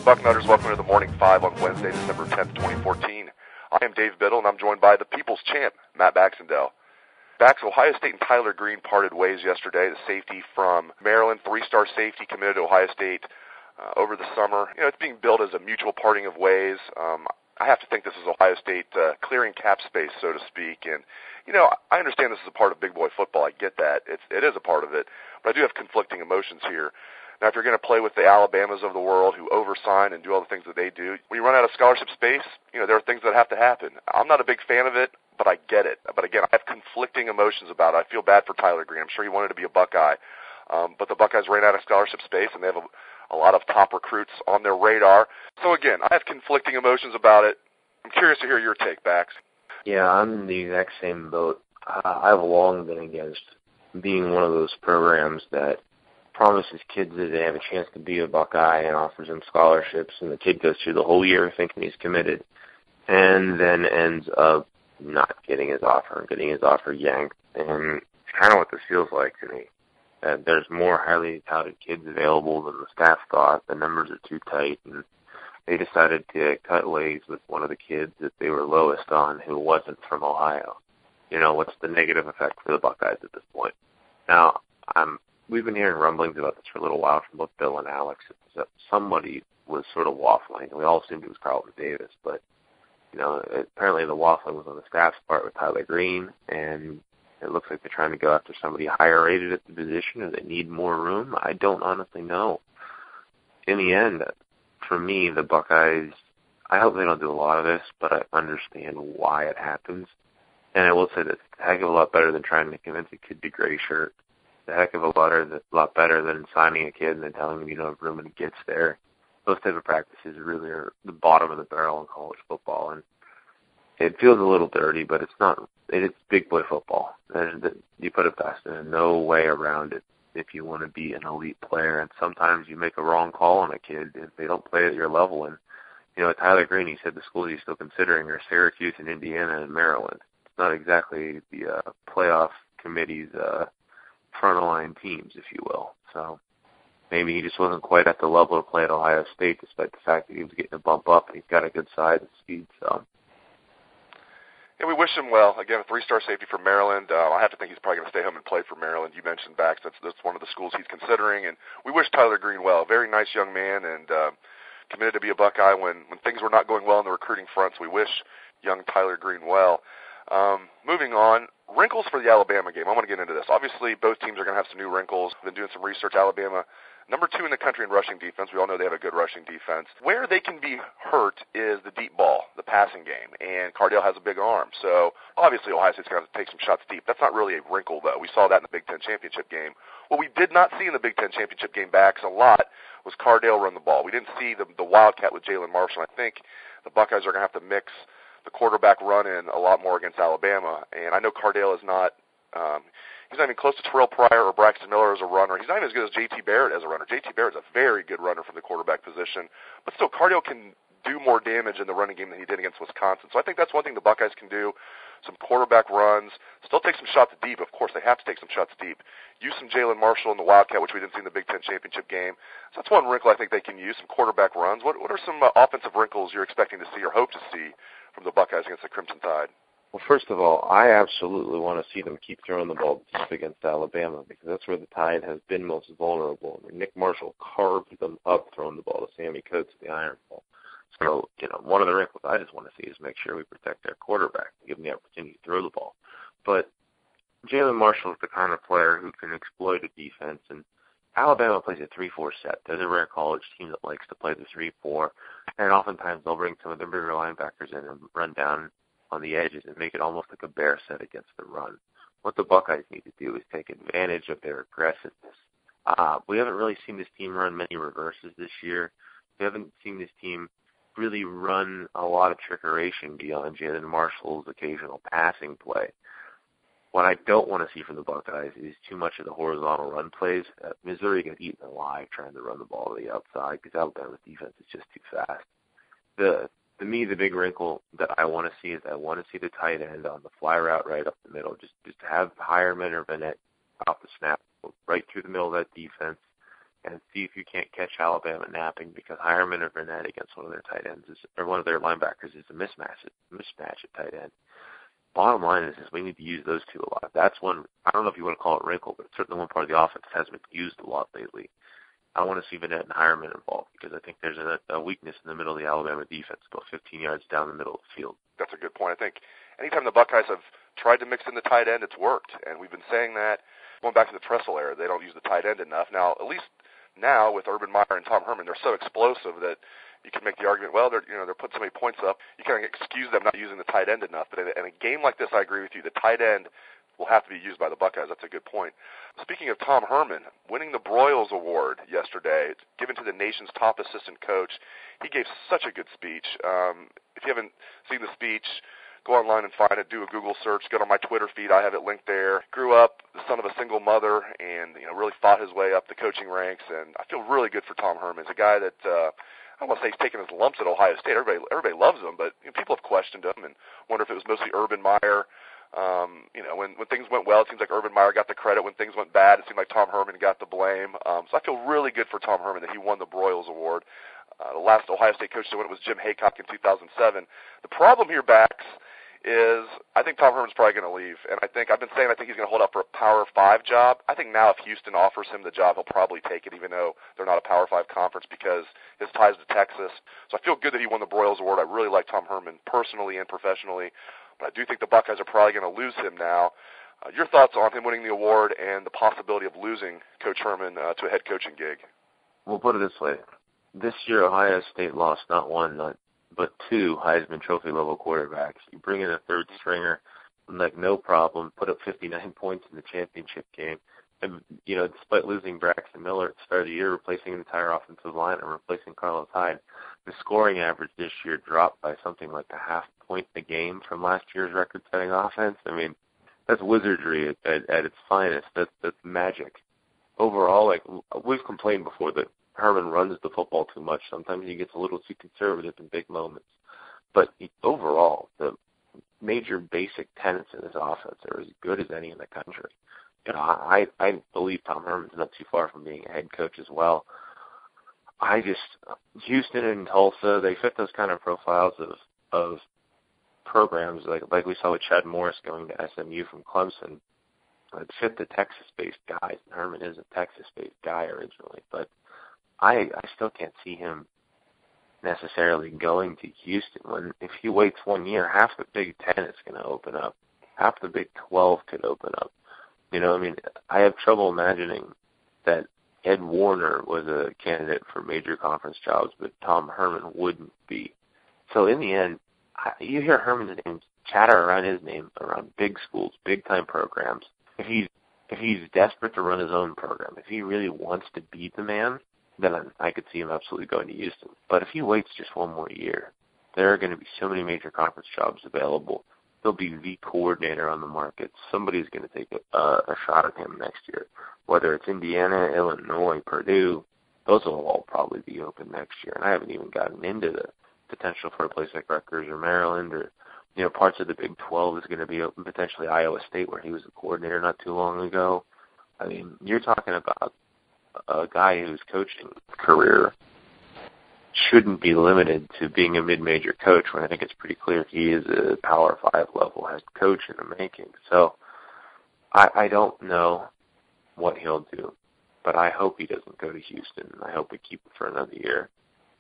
Bucknutters, welcome to the Morning 5 on Wednesday, December 10th, 2014. I am Dave Biddle, and I'm joined by the People's Champ, Matt Baxendell. Ohio State and Tyler Green parted ways yesterday. The safety from Maryland, three-star safety, committed to Ohio State over the summer. You know, it's being billed as a mutual parting of ways. I have to think this is Ohio State clearing cap space, so to speak. And, you know, I understand this is a part of big boy football. I get that. It is a part of it. But I do have conflicting emotions here. Now, if you're going to play with the Alabamas of the world who oversign and do all the things that they do, when you run out of scholarship space, you know, there are things that have to happen. I'm not a big fan of it, but I get it. But again, I have conflicting emotions about it. I feel bad for Tyler Green. I'm sure he wanted to be a Buckeye. But the Buckeyes ran out of scholarship space, and they have a lot of top recruits on their radar. So again, I have conflicting emotions about it. I'm curious to hear your take, Bax. Yeah, I'm in the exact same boat. I've long been against being one of those programs that promises kids that they have a chance to be a Buckeye and offers them scholarships, and the kid goes through the whole year thinking he's committed and then ends up not getting his offer and getting his offer yanked. And it's kind of what this feels like to me. There's more highly touted kids available than the staff thought. The numbers are too tight, and they decided to cut ways with one of the kids that they were lowest on who wasn't from Ohio. You know, what's the negative effect for the Buckeyes at this point? Now, we've been hearing rumblings about this for a little while from both Bill and Alex. Somebody was sort of waffling. We all assumed it was Carlton Davis, but, you know, apparently the waffling was on the staff's part with Tyler Green, and it looks like they're trying to go after somebody higher rated at the position, or they need more room. I don't honestly know. In the end, for me, the Buckeyes, I hope they don't do a lot of this, but I understand why it happens. And I will say that it's a heck of a lot better than trying to convince a kid to gray shirt. It's a heck of a lot better than signing a kid and then telling him you don't have room when he gets there. Those type of practices really are the bottom of the barrel in college football. And it feels a little dirty, but it's not. It's big boy football. You put it best. There's no way around it if you want to be an elite player. And sometimes you make a wrong call on a kid if they don't play at your level. And, you know, Tyler Green, he said the schools he's still considering are Syracuse and Indiana and Maryland. It's not exactly the playoff committee's front-of-line teams, if you will. So maybe he just wasn't quite at the level to play at Ohio State, despite the fact that he was getting a bump up and he's got a good size and speed. So. Yeah, we wish him well. Again, a three-star safety from Maryland. I have to think he's probably going to stay home and play for Maryland. You mentioned Bax. That's one of the schools he's considering. And we wish Tyler Green well. Very nice young man and committed to be a Buckeye when things were not going well on the recruiting front. So we wish young Tyler Green well. Moving on, wrinkles for the Alabama game. I want to get into this. Obviously, both teams are going to have some new wrinkles. I've been doing some research. Alabama, number 2 in the country in rushing defense. We all know they have a good rushing defense. Where they can be hurt is the deep ball, the passing game, and Cardale has a big arm. So, obviously, Ohio State's going to have to take some shots deep. That's not really a wrinkle, though. We saw that in the Big Ten Championship game. What we did not see in the Big Ten Championship game backs a lot was Cardale run the ball. We didn't see the Wildcat with Jalen Marshall. I think the Buckeyes are going to have to mix the quarterback run in a lot more against Alabama. And I know Cardale is not he's not even close to Terrell Pryor or Braxton Miller as a runner. He's not even as good as J.T. Barrett as a runner. J.T. Barrett's a very good runner from the quarterback position. But still, Cardale can do more damage in the running game than he did against Wisconsin. So I think that's one thing the Buckeyes can do, some quarterback runs, still take some shots deep. Of course, they have to take some shots deep. Use some Jalen Marshall in the Wildcat, which we didn't see in the Big Ten Championship game. So that's one wrinkle I think they can use, some quarterback runs. What are some offensive wrinkles you're expecting to see or hope to see from the Buckeyes against the Crimson Tide? Well, first of all, I absolutely want to see them keep throwing the ball deep against Alabama because that's where the Tide has been most vulnerable. I mean, Nick Marshall carved them up throwing the ball to Sammy Coates, the Iron Ball. So, you know, one of the wrinkles I just want to see is make sure we protect their quarterback and give them the opportunity to throw the ball. But Jalen Marshall is the kind of player who can exploit a defense, and Alabama plays a 3-4 set. They're the rare college team that likes to play the 3-4, and oftentimes they'll bring some of their bigger linebackers in and run down on the edges and make it almost like a bear set against the run. What the Buckeyes need to do is take advantage of their aggressiveness. We haven't really seen this team run many reverses this year. We haven't seen this team really run a lot of trickeration beyond Jalen Marshall's occasional passing play. What I don't want to see from the Buckeyes is too much of the horizontal run plays. Missouri got eaten alive trying to run the ball to the outside because Alabama's defense is just too fast. To me, the big wrinkle that I want to see is I want to see the tight end on the fly route right up the middle. Just have Hireman or Vanette off the snap, right through the middle of that defense, and see if you can't catch Alabama napping, because Herman or Burnett against one of their tight ends or one of their linebackers is a mismatch at tight end. Bottom line is we need to use those two a lot. That's one, I don't know if you want to call it wrinkle, but it's certainly one part of the offense that hasn't been used a lot lately. I want to see Burnett and Herman involved, because I think there's a weakness in the middle of the Alabama defense, about 15 yards down the middle of the field. That's a good point. I think anytime the Buckeyes have tried to mix in the tight end, it's worked, and we've been saying that going back to the Tressel era. They don't use the tight end enough. Now, at least now with Urban Meyer and Tom Herman, they're so explosive that you can make the argument, well, they're putting so many points up, you kind of excuse them not using the tight end enough. But in a game like this, I agree with you. The tight end will have to be used by the Buckeyes. That's a good point. Speaking of Tom Herman, winning the Broyles Award yesterday, given to the nation's top assistant coach, he gave such a good speech. If you haven't seen the speech, go online and find it. Do a Google search. Go to my Twitter feed. I have it linked there. Grew up the son of a single mother, and really fought his way up the coaching ranks. And I feel really good for Tom Herman. He's a guy that I don't want to say he's taken his lumps at Ohio State. Everybody loves him, but people have questioned him and wonder if it was mostly Urban Meyer. When things went well, it seems like Urban Meyer got the credit. When things went bad, it seemed like Tom Herman got the blame. So I feel really good for Tom Herman that he won the Broyles Award. The last Ohio State coach to win it was Jim Haycock in 2007. The problem here, Bax, is I think Tom Herman's probably going to leave. And I've been saying I think he's going to hold up for a Power 5 job. I think now if Houston offers him the job, he'll probably take it, even though they're not a Power 5 conference, because his ties to Texas. So I feel good that he won the Broyles Award. I really like Tom Herman personally and professionally. But I do think the Buckeyes are probably going to lose him now. Your thoughts on him winning the award and the possibility of losing Coach Herman to a head coaching gig? We'll put it this way. This year, Ohio State lost not one, but two Heisman Trophy level quarterbacks. You bring in a third stringer, no problem, put up 59 points in the championship game. And, despite losing Braxton Miller at the start of the year, replacing an entire offensive line and replacing Carlos Hyde, the scoring average this year dropped by something like a half point a game from last year's record-setting offense. I mean, that's wizardry at its finest. That's magic. Overall, we've complained before that Herman runs the football too much. Sometimes he gets a little too conservative in big moments. But overall, the major basic tenets in his offense are as good as any in the country. I believe Tom Herman's not too far from being a head coach as well. Houston and Tulsa, they fit those kind of profiles of programs like we saw with Chad Morris going to SMU from Clemson. It fit the Texas-based guys. Herman is a Texas-based guy originally, but I still can't see him necessarily going to Houston. If he waits 1 year, half the Big Ten is going to open up. Half the Big 12 could open up. I have trouble imagining that Ed Warner was a candidate for major conference jobs, but Tom Herman wouldn't be. So in the end, you hear Herman's name chatter around his name around big schools, big-time programs. If he's desperate to run his own program, if he really wants to be the man, then I could see him absolutely going to Houston. But if he waits just 1 more year, there are going to be so many major conference jobs available. He'll be the coordinator on the market. Somebody's going to take a shot at him next year, whether it's Indiana, Illinois, Purdue. Those will all probably be open next year. And I haven't even gotten into the potential for a place like Rutgers or Maryland, or parts of the Big 12 is going to be open, potentially Iowa State, where he was a coordinator not too long ago. I mean, you're talking about a guy whose coaching career shouldn't be limited to being a mid-major coach, when I think it's pretty clear he is a Power 5 level head coach in the making. So I don't know what he'll do, but I hope he doesn't go to Houston. I hope we keep him for another year,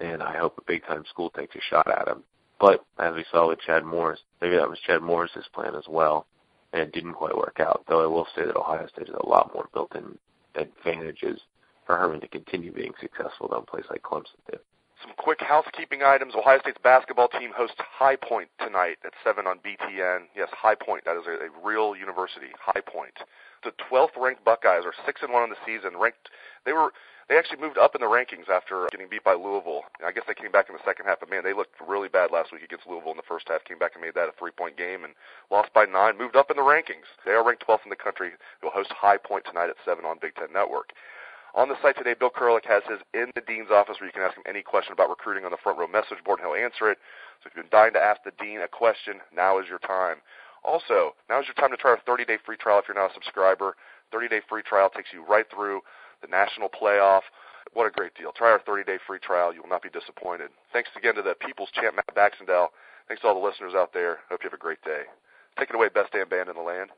and I hope a big-time school takes a shot at him. But as we saw with Chad Morris, maybe that was Chad Morris's plan as well, and it didn't quite work out, though I will say that Ohio State has a lot more built-in advantages for Herman to continue being successful than a place like Clemson did. Some quick housekeeping items. Ohio State's basketball team hosts High Point tonight at 7 on BTN. Yes, High Point. That is a real university, High Point. The 12th-ranked Buckeyes are 6-1 in the season. They actually moved up in the rankings after getting beat by Louisville. I guess they came back in the second half, but, man, they looked really bad last week against Louisville in the first half, came back and made that a 3-point game and lost by 9, moved up in the rankings. They are ranked 12th in the country. They'll host High Point tonight at 7 on Big Ten Network. On the site today, Bill Kurelic has his In the Dean's Office, where you can ask him any question about recruiting on the front row message board, and he'll answer it. So if you've been dying to ask the Dean a question, now is your time. Also, now is your time to try our 30-day free trial if you're not a subscriber. 30-day free trial takes you right through the national playoff. What a great deal. Try our 30-day free trial. You will not be disappointed. Thanks again to the People's Champ, Matt Baxendell. Thanks to all the listeners out there. Hope you have a great day. Take it away, best damn band in the land.